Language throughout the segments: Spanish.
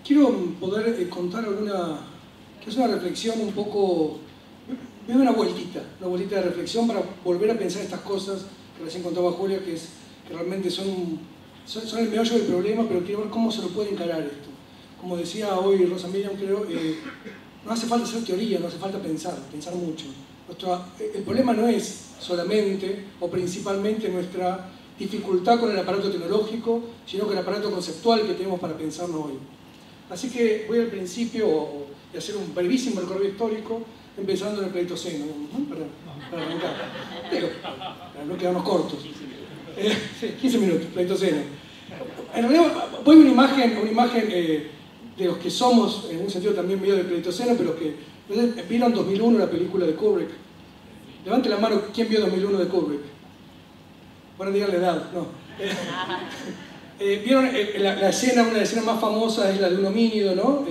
Quiero poder contar que es una reflexión un poco, veo una vueltita de reflexión para volver a pensar estas cosas que recién contaba Julia, que realmente son el meollo del problema, pero quiero ver cómo se lo puede encarar esto. Como decía hoy Rosa Miriam, creo, no hace falta hacer teoría, no hace falta pensar mucho. El problema no es solamente o principalmente nuestra dificultad con el aparato tecnológico, sino con el aparato conceptual que tenemos para pensarlo hoy. Así que voy al principio de hacer un brevísimo recorrido histórico, empezando en el Pleistoceno, para arrancar. Pero, para no quedarnos cortos. 15 minutos, Pleistoceno. En realidad voy a una imagen de los que somos, en un sentido también medio del Pleistoceno, pero que vieron 2001 la película de Kubrick. Levante la mano, ¿quién vio 2001 de Kubrick? Bueno, digan la edad, no. Vieron la escena, una de las escenas más famosas es la de un homínido, ¿no?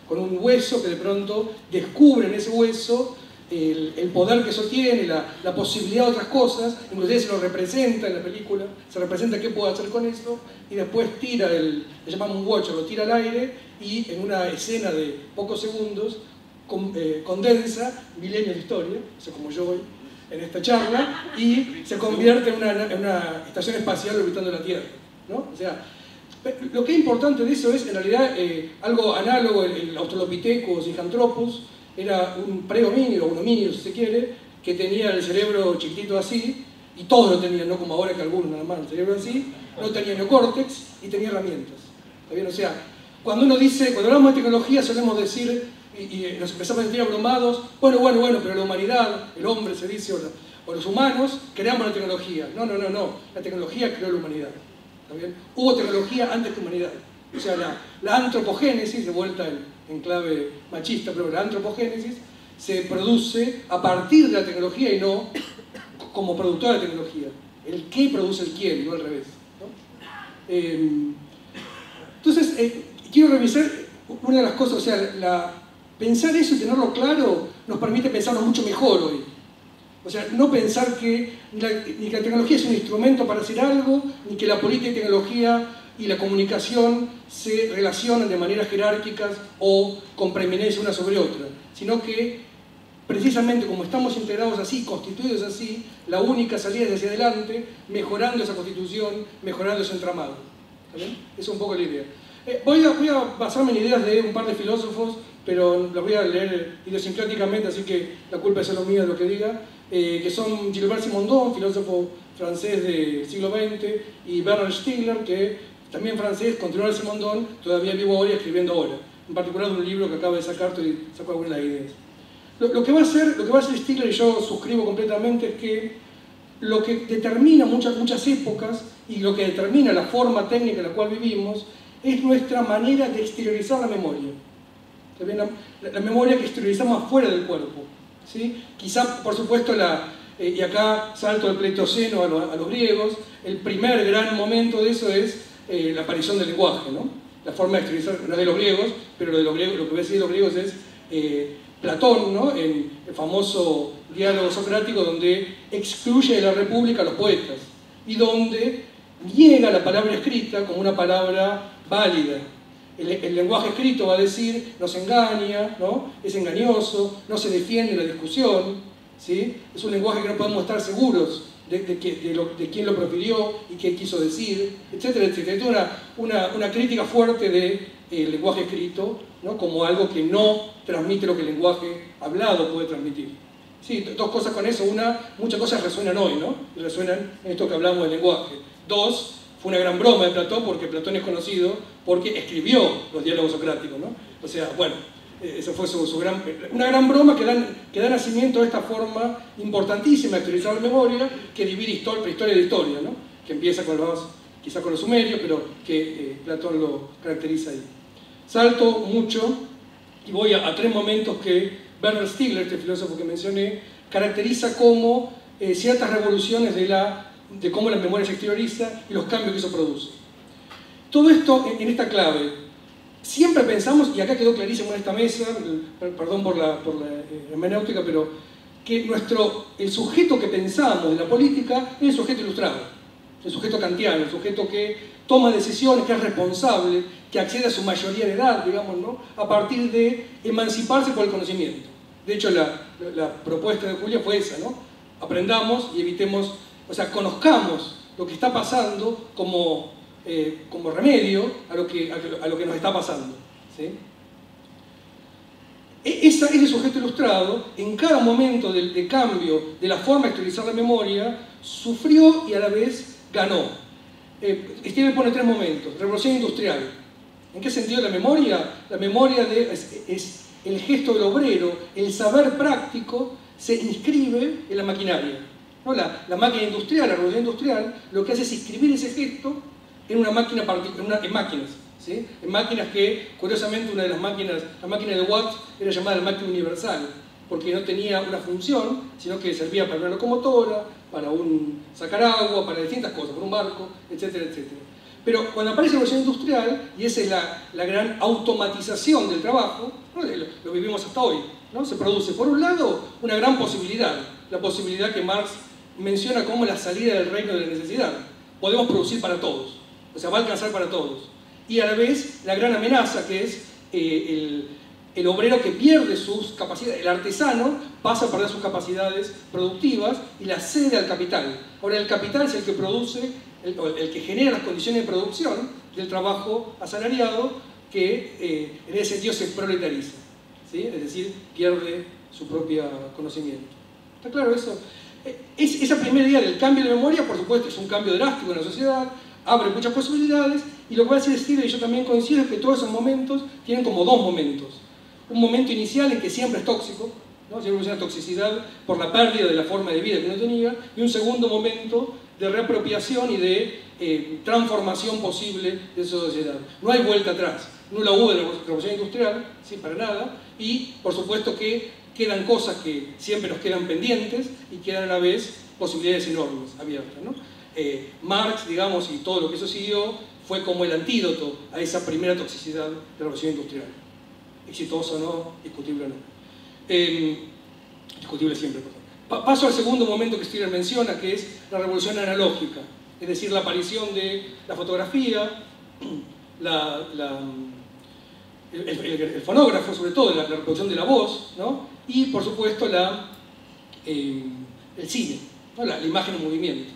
Con un hueso que de pronto descubre en ese hueso el poder que eso tiene, la posibilidad de otras cosas, inclusive se lo representa en la película, se representa qué puede hacer con eso, y después tira le llamamos un watcher, lo tira al aire, y en una escena de pocos segundos condensa milenios de historia, o sea, como yo hoy en esta charla, y se convierte en una estación espacial orbitando la Tierra, ¿no? O sea, lo que es importante de eso es, en realidad, algo análogo. El Australopithecus Giganthropus era un pre-homínido, un homínido si se quiere, que tenía el cerebro chiquitito así, y todos lo tenían, no como ahora que algunos nada más, el cerebro así, no tenía neocórtex y tenía herramientas. ¿Está bien? O sea, cuando hablamos de tecnología solemos decir, y nos empezamos a sentir abrumados, bueno, pero la humanidad, el hombre se dice, o los humanos, creamos la tecnología. No, la tecnología creó la humanidad. ¿Está bien? Hubo tecnología antes que humanidad. O sea, la antropogénesis, de vuelta en clave machista, pero la antropogénesis se produce a partir de la tecnología y no como productora de tecnología. El qué produce el quién, no al revés, ¿no? Entonces, quiero revisar una de las cosas, o sea, pensar eso y tenerlo claro nos permite pensarlo mucho mejor hoy. O sea, no pensar que ni que la tecnología es un instrumento para hacer algo, ni que la política y tecnología y la comunicación se relacionan de maneras jerárquicas o con preeminencia una sobre otra, sino que precisamente como estamos integrados así, constituidos así, la única salida es hacia adelante, mejorando esa constitución, mejorando ese entramado. ¿Está bien? Esa es un poco la idea. Voy a basarme en ideas de un par de filósofos, pero las voy a leer idiosincráticamente, así que la culpa es solo mía de lo que diga, que son Gilbert Simondon, filósofo francés del siglo XX, y Bernard Stiegler, que también francés, continuó Simondon, todavía vivo ahora y escribiendo ahora. En particular de un libro que acaba de sacar, y saco algunas ideas. Lo que va a hacer Stiegler, y yo suscribo completamente, es que lo que determina muchas épocas y lo que determina la forma técnica en la cual vivimos es nuestra manera de exteriorizar la memoria. La memoria que exteriorizamos afuera del cuerpo, ¿sí? Quizá, por supuesto, y acá salto del Pleistoceno a los griegos, el primer gran momento de eso es la aparición del lenguaje, ¿no? La forma de exteriorizar, no es de los griegos, pero lo que voy a decir de los griegos es Platón, ¿no? En el famoso diálogo socrático, donde excluye de la república a los poetas y donde niega la palabra escrita como una palabra válida. El lenguaje escrito va a decir, nos engaña, ¿no? Es engañoso, no se defiende la discusión, ¿sí? Es un lenguaje que no podemos estar seguros de quién lo profirió y qué quiso decir, etcétera, etcétera. Es una crítica fuerte del lenguaje escrito, ¿no? Como algo que no transmite lo que el lenguaje hablado puede transmitir. Sí, dos cosas con eso. Una, muchas cosas resuenan hoy, ¿no? Resuenan en esto que hablamos del lenguaje. Dos, fue una gran broma de Platón, porque Platón es conocido porque escribió los diálogos socráticos, ¿no? O sea, bueno, esa fue una gran broma que da nacimiento a esta forma importantísima de exteriorizar la memoria, que divide prehistoria de historia, ¿no? Que empieza quizá con los sumerios, pero que Platón lo caracteriza ahí. Salto mucho y voy a tres momentos que Bernard Stiegler, este filósofo que mencioné, caracteriza como ciertas revoluciones de cómo la memoria se exterioriza y los cambios que eso produce. Todo esto en esta clave. Siempre pensamos, y acá quedó clarísimo en esta mesa, perdón por la hermenéutica, pero que el sujeto que pensamos de la política es el sujeto ilustrado. el sujeto kantiano, el sujeto que toma decisiones, que es responsable, que accede a su mayoría de edad, digamos, ¿no? A partir de emanciparse por el conocimiento. De hecho, la propuesta de Julia fue esa, ¿no? Aprendamos y evitemos, o sea, conozcamos lo que está pasando como remedio a lo que nos está pasando, ¿sí? Ese sujeto ilustrado, en cada momento de cambio de la forma de exteriorizar la memoria, sufrió y a la vez ganó. Steve pone 3 momentos. Revolución industrial. ¿En qué sentido la memoria? La memoria es el gesto del obrero, el saber práctico se inscribe en la maquinaria, ¿no? La máquina industrial, la revolución industrial, lo que hace es inscribir ese gesto en una máquina en máquinas. ¿Sí? En máquinas que, curiosamente, una de las máquinas, la máquina de Watt, era llamada la máquina universal, porque no tenía una función, sino que servía para una locomotora, para sacar agua, para distintas cosas, para un barco, etcétera, etcétera. Pero cuando aparece la revolución industrial, y esa es la gran automatización del trabajo, ¿no? Lo vivimos hasta hoy, ¿no? Se produce, por un lado, una gran posibilidad, la posibilidad que Marx menciona como la salida del reino de la necesidad. Podemos producir para todos, o sea, va a alcanzar para todos. Y a la vez la gran amenaza que es el obrero que pierde sus capacidades, el artesano pasa a perder sus capacidades productivas y la cede al capital. Ahora el capital es el que produce, el que genera las condiciones de producción del trabajo asalariado que en ese sentido se proletariza, ¿sí? Es decir, pierde su propio conocimiento. ¿Está claro eso? Esa primera idea del cambio de memoria, por supuesto, es un cambio drástico en la sociedad, abre muchas posibilidades, y lo que va a decir Steve, y yo también coincido, es que todos esos momentos tienen como 2 momentos. Un momento inicial en que siempre es tóxico, ¿no? Siempre es una toxicidad por la pérdida de la forma de vida que uno tenía, y un segundo momento de reapropiación y de transformación posible de esa sociedad. No hay vuelta atrás, no la hubo de la revolución industrial, ¿sí? Para nada, y por supuesto que quedan cosas que siempre nos quedan pendientes y quedan a la vez posibilidades enormes, abiertas, ¿no? Marx, digamos, y todo lo que eso siguió, fue como el antídoto a esa primera toxicidad de la revolución industrial. Exitoso o no, discutible o no. Discutible siempre, perdón. Paso al segundo momento que Stirner menciona, que es la revolución analógica, es decir, la aparición de la fotografía, el fonógrafo, sobre todo, la reproducción de la voz, ¿no? Y, por supuesto, el cine, ¿no? La imagen en movimiento.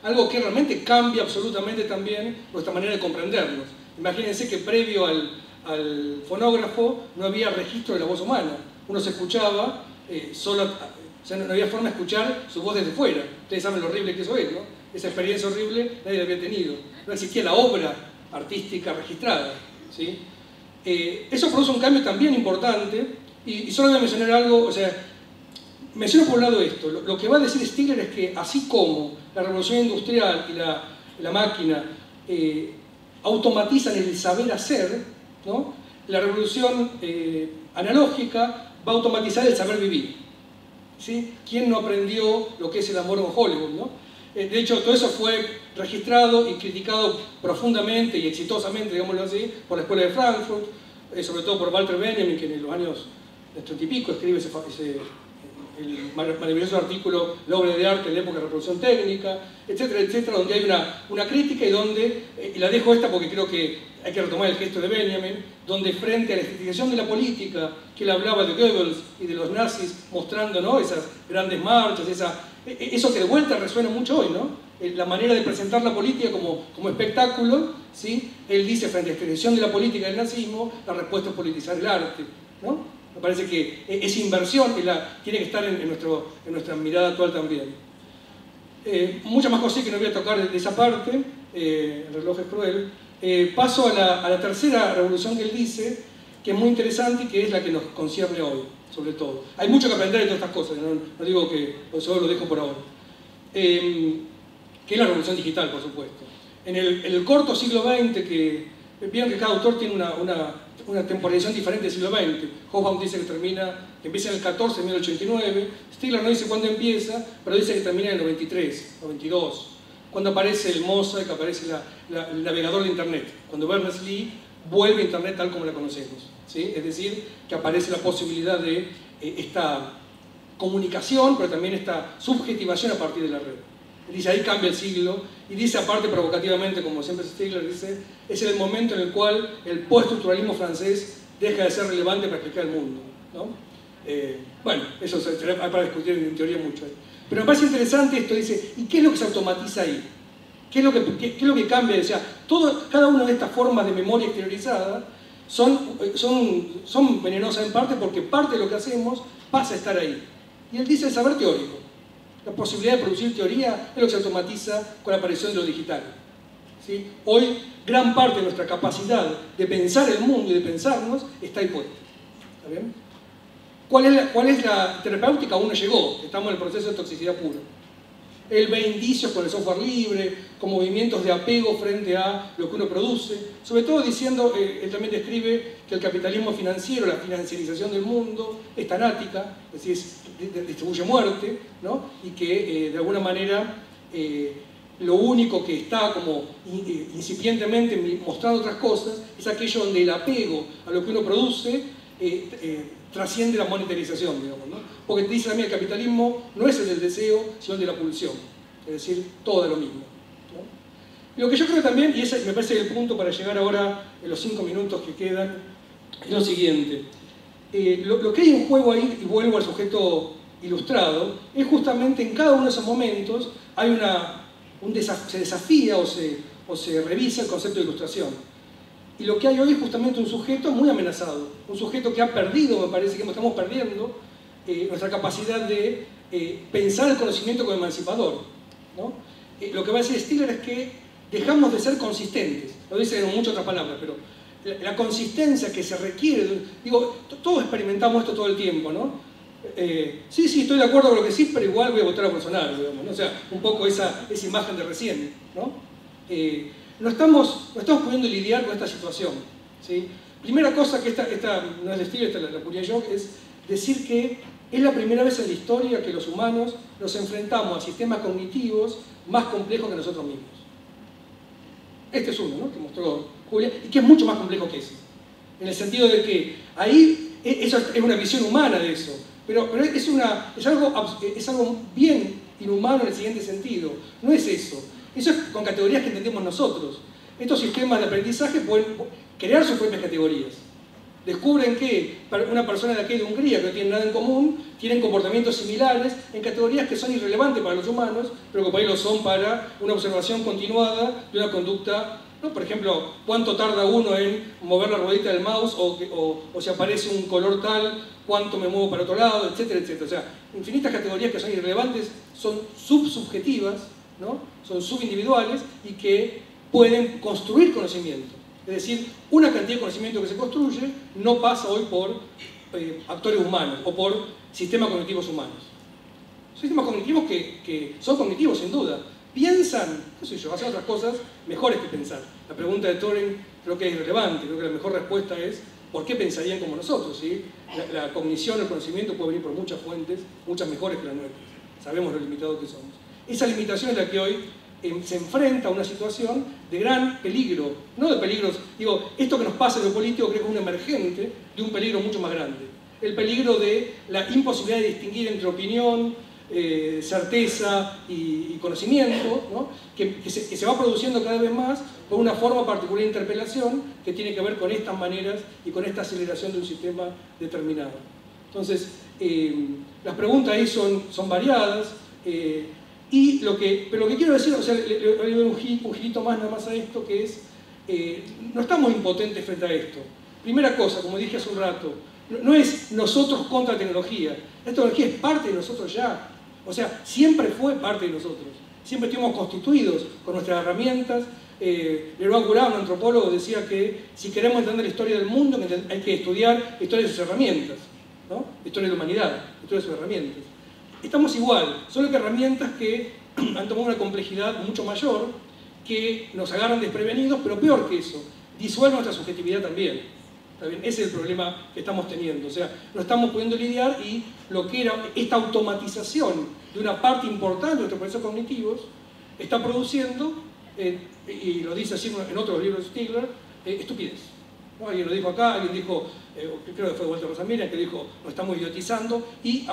Algo que realmente cambia absolutamente también nuestra manera de comprendernos. Imagínense que previo al fonógrafo no había registro de la voz humana. Uno se escuchaba o sea, no había forma de escuchar su voz desde fuera. Ustedes saben lo horrible que eso es, ¿no? Esa experiencia horrible nadie la había tenido. No existía la obra artística registrada, ¿sí? Eso produce un cambio también importante, y solo voy a mencionar algo, o sea, menciono por un lado esto. Lo que va a decir Stigler es que así como la revolución industrial y la máquina automatizan el saber hacer, ¿no? La revolución analógica va a automatizar el saber vivir, ¿sí? ¿Quién no aprendió lo que es el amor en Hollywood, ¿no? De hecho, todo eso fue registrado y criticado profundamente y exitosamente, digámoslo así, por la Escuela de Frankfurt, sobre todo por Walter Benjamin, que en los años 30 y pico escribe el maravilloso artículo La obra de arte en la época de la revolución técnica, etcétera, etcétera, donde hay una crítica y donde, y la dejo esta porque creo que hay que retomar el gesto de Benjamin, donde frente a la estetización de la política, que él hablaba de Goebbels y de los nazis mostrando, ¿no? Esas grandes marchas, eso que de vuelta resuena mucho hoy, ¿no? La manera de presentar la política como espectáculo, ¿sí? Él dice, frente a la estetización de la política del nazismo, la respuesta es politizar el arte, ¿no? Me parece que esa inversión tiene que estar en nuestra mirada actual también. Muchas más cosas que no voy a tocar de esa parte, el reloj es cruel. Paso a la tercera revolución que él dice, que es muy interesante y que es la que nos concierne hoy, sobre todo. Hay mucho que aprender de todas estas cosas, no digo que solo lo dejo por ahora. Que es la revolución digital, por supuesto. En el corto siglo XX, que vieron que cada autor tiene una temporalización diferente del siglo XX. Hobsbawm dice que empieza en el 14, en 1089. Stigler no dice cuándo empieza, pero dice que termina en el 93, 92. Cuando aparece el Mosaic, aparece el navegador de Internet. Cuando Berners-Lee vuelve a Internet tal como la conocemos, ¿sí? Es decir, que aparece la posibilidad de esta comunicación, pero también esta subjetivación a partir de la red. Dice, ahí cambia el siglo, Y dice aparte provocativamente, como siempre Stigler dice, es el momento en el cual el postestructuralismo francés deja de ser relevante para explicar el mundo, ¿no? Bueno, eso hay para discutir en teoría mucho. Pero me parece interesante esto, dice, ¿y qué es lo que se automatiza ahí? ¿Qué es lo que cambia? O sea, cada una de estas formas de memoria exteriorizada son venenosas en parte porque parte de lo que hacemos pasa a estar ahí. Y él dice el saber teórico. La posibilidad de producir teoría es lo que se automatiza con la aparición de lo digital, ¿sí? Hoy, gran parte de nuestra capacidad de pensar el mundo y de pensarnos está ahí puesta. ¿Está bien? ¿Cuál es la terapéutica? Aún no llegó. Estamos en el proceso de toxicidad pura. Él ve indicios con el software libre, con movimientos de apego frente a lo que uno produce, sobre todo diciendo, él también describe que el capitalismo financiero, la financiarización del mundo, es tanática, es decir, distribuye muerte, ¿no? Y que de alguna manera lo único que está como incipientemente mostrando otras cosas es aquello donde el apego a lo que uno produce trasciende la monetarización, digamos, ¿no? Porque dice también el capitalismo no es el del deseo, sino el de la pulsión, es decir, todo es lo mismo, ¿no? Y lo que yo creo también, y ese me parece el punto para llegar ahora en los 5 minutos que quedan, es lo siguiente. Lo que hay en juego ahí, y vuelvo al sujeto ilustrado, es justamente en cada uno de esos momentos hay se desafía o se revisa el concepto de ilustración. Y lo que hay hoy es justamente un sujeto muy amenazado, un sujeto que ha perdido, me parece que estamos perdiendo, nuestra capacidad de pensar el conocimiento como emancipador, ¿no? Lo que va a decir Stigler es que dejamos de ser consistentes, lo dice en muchas otras palabras, pero la consistencia que se requiere, digo, todos experimentamos esto todo el tiempo, ¿no? Sí, estoy de acuerdo con lo que sí, pero igual voy a votar a Bolsonaro, digamos, ¿no? O sea, un poco esa imagen de recién, ¿no? No estamos pudiendo lidiar con esta situación, ¿sí? Primera cosa que esta no es de Stigler, esta la apunté yo, es decir que es la primera vez en la historia que los humanos nos enfrentamos a sistemas cognitivos más complejos que nosotros mismos. Este es uno, ¿no? Que mostró Julia, y que es mucho más complejo que ese. En el sentido de que ahí, eso es una visión humana de eso, pero es algo bien inhumano en el siguiente sentido. No es eso. Eso es con categorías que entendemos nosotros. Estos sistemas de aprendizaje pueden crear sus propias categorías. Descubren que una persona de aquí de Hungría que no tiene nada en común, tienen comportamientos similares en categorías que son irrelevantes para los humanos, pero que por ahí lo son para una observación continuada de una conducta, ¿no? Por ejemplo, cuánto tarda uno en mover la ruedita del mouse o si aparece un color tal, cuánto me muevo para otro lado, etcétera, etcétera. O sea, infinitas categorías que son irrelevantes, son subsubjetivas, ¿no? Son subindividuales y que pueden construir conocimiento. Es decir, una cantidad de conocimiento que se construye no pasa hoy por actores humanos o por sistemas cognitivos humanos. Sistemas cognitivos que son cognitivos sin duda. Piensan, qué sé yo, hacen otras cosas mejores que pensar. La pregunta de Thorin creo que es irrelevante, creo que la mejor respuesta es ¿por qué pensarían como nosotros? ¿Sí? La cognición, el conocimiento puede venir por muchas fuentes, muchas mejores que las nuestras. Sabemos lo limitados que somos. Esa limitación es la que hoy se enfrenta a una situación de gran peligro, no de peligros, digo, esto que nos pasa en lo político creo que es un emergente de un peligro mucho más grande. El peligro de la imposibilidad de distinguir entre opinión, certeza y conocimiento, ¿no? que se va produciendo cada vez más por una forma particular de interpelación que tiene que ver con estas maneras y con esta aceleración de un sistema determinado. Entonces, las preguntas ahí son variadas, pero lo que quiero decir, o sea, le doy un girito más nada más a esto, que es, no estamos impotentes frente a esto. Primera cosa, como dije hace un rato, no es nosotros contra la tecnología. La tecnología es parte de nosotros ya. O sea, siempre fue parte de nosotros. Siempre estuvimos constituidos con nuestras herramientas. Leroy Gourand, un antropólogo, decía que si queremos entender la historia del mundo, hay que estudiar la historia de sus herramientas, ¿no? La historia de la humanidad, la historia de sus herramientas. Estamos igual, solo que herramientas que han tomado una complejidad mucho mayor, que nos agarran desprevenidos, pero peor que eso, disuelven nuestra subjetividad también. ¿Está bien? Ese es el problema que estamos teniendo. O sea, no estamos pudiendo lidiar y lo que era esta automatización de una parte importante de nuestros procesos cognitivos está produciendo, y lo dice así en otros libros de Stigler, estupidez. ¿No? Alguien lo dijo acá, alguien dijo, creo que fue Walter Rosamira, que dijo, nos estamos idiotizando y,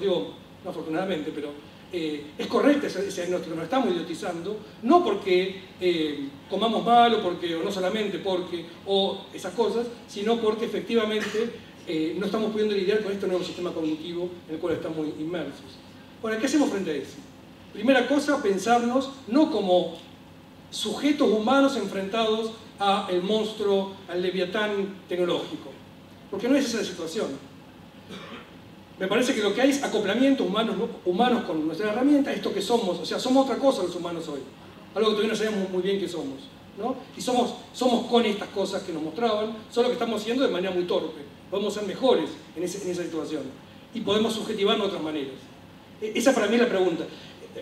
digo, no afortunadamente, pero es correcta ese diagnóstico, nos estamos idiotizando, no porque comamos mal o no solamente porque, o esas cosas, sino porque efectivamente no estamos pudiendo lidiar con este nuevo sistema cognitivo en el cual estamos inmersos. Bueno, ¿qué hacemos frente a eso? Primera cosa, pensarnos no como sujetos humanos enfrentados al monstruo, al leviatán tecnológico, porque no es esa la situación. Me parece que lo que hay es acoplamiento humanos con nuestra herramienta, esto que somos, o sea, somos otra cosa los humanos hoy, algo que todavía no sabemos muy bien qué somos, ¿no? Y somos con estas cosas que nos mostraban, solo que estamos haciendo de manera muy torpe, podemos ser mejores en esa situación, y podemos subjetivarnos de otras maneras. Esa para mí es la pregunta.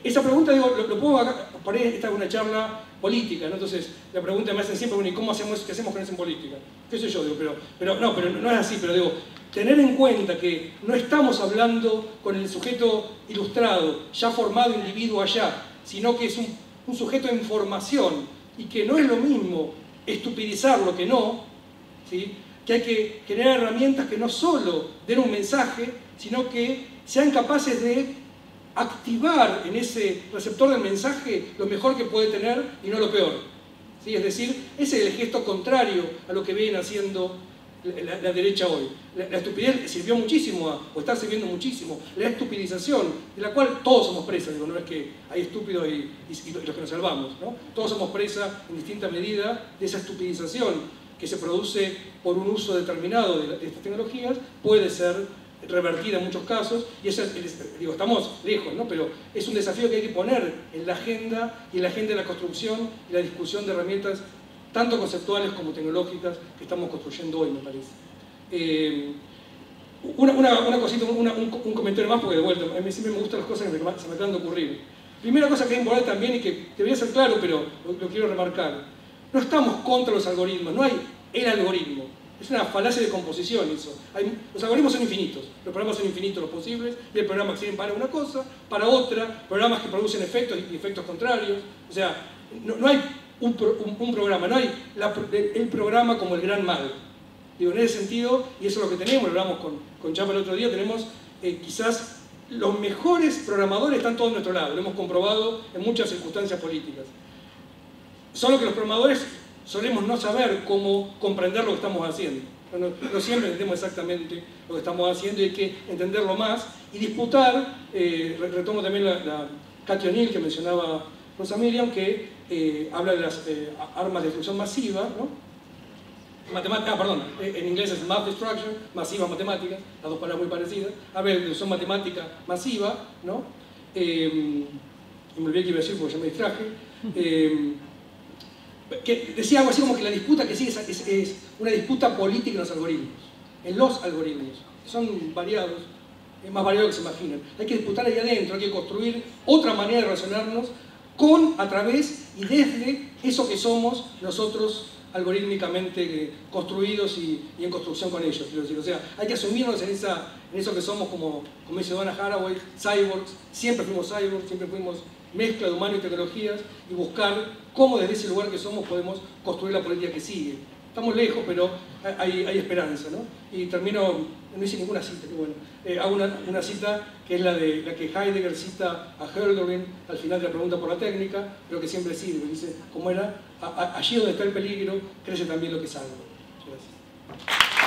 Esa pregunta, digo, lo pongo acá, por ahí esta es una charla política, ¿no? Entonces la pregunta me hacen siempre, bueno, ¿y cómo hacemos, qué hacemos con eso en política? ¿Qué sé yo? Digo, pero no es así, pero digo, tener en cuenta que no estamos hablando con el sujeto ilustrado, ya formado individuo allá, sino que es un sujeto en formación, y que no es lo mismo estupidizar lo que no, ¿sí? Que hay que generar herramientas que no solo den un mensaje, sino que sean capaces de activar en ese receptor del mensaje lo mejor que puede tener y no lo peor. ¿Sí? Es decir, ese es el gesto contrario a lo que viene haciendo la derecha hoy. La estupidez sirvió muchísimo, o está sirviendo muchísimo, la estupidización, de la cual todos somos presas, digo, no es que hay estúpidos y los que nos salvamos, ¿no? Todos somos presas en distinta medida de esa estupidización que se produce por un uso determinado de estas tecnologías, puede ser revertida en muchos casos, y eso digo, estamos lejos, ¿no? Pero es un desafío que hay que poner en la agenda, y en la agenda de la construcción y la discusión de herramientas tanto conceptuales como tecnológicas que estamos construyendo hoy, me parece. Una cosita, un comentario más, porque de vuelta, a mí siempre me gustan las cosas que se me acaban de ocurrir. Primera cosa que hay que importante también, y que debería ser claro, pero lo quiero remarcar, no estamos contra los algoritmos, no hay el algoritmo. Es una falacia de composición eso. Los algoritmos son infinitos, los programas son infinitos los posibles, y hay programas que sirven para una cosa, para otra, programas que producen efectos y efectos contrarios. O sea, no hay un programa, no hay el programa como el gran mal. Digo, en ese sentido, y eso es lo que tenemos, lo hablamos con Chapa el otro día, tenemos quizás los mejores programadores están todos a nuestro lado, lo hemos comprobado en muchas circunstancias políticas. Solo que los programadores solemos no saber cómo comprender lo que estamos haciendo. No siempre entendemos exactamente lo que estamos haciendo, y hay que entenderlo más y disputar. Retomo también la Cathy O'Neil que mencionaba Rosa Miriam, que habla de las armas de destrucción masiva, ¿no? En inglés es mass destruction, masiva matemática, las dos palabras muy parecidas. Habla de destrucción matemática masiva, ¿no? Y me olvidé que iba a decir porque ya me distraje. Que decía algo así como que la disputa que sigue es una disputa política en los algoritmos. En los algoritmos, que son variados, es más variado que se imaginan. Hay que disputar ahí adentro, hay que construir otra manera de relacionarnos con, a través y desde eso que somos nosotros algorítmicamente construidos y en construcción con ellos, quiero decir. O sea, hay que asumirnos en eso que somos, como dice Donna Haraway, cyborgs. Siempre fuimos cyborgs, siempre fuimos mezcla de humano y tecnologías, y buscar cómo desde ese lugar que somos podemos construir la política que sigue. Estamos lejos, pero hay esperanza, ¿no? Y termino, no hice ninguna cita, que bueno, hago una cita que es la que Heidegger cita a Hölderlin al final de la pregunta por la técnica, pero que siempre sirve. Dice, ¿cómo era? Allí donde está el peligro, crece también lo que salva. Gracias.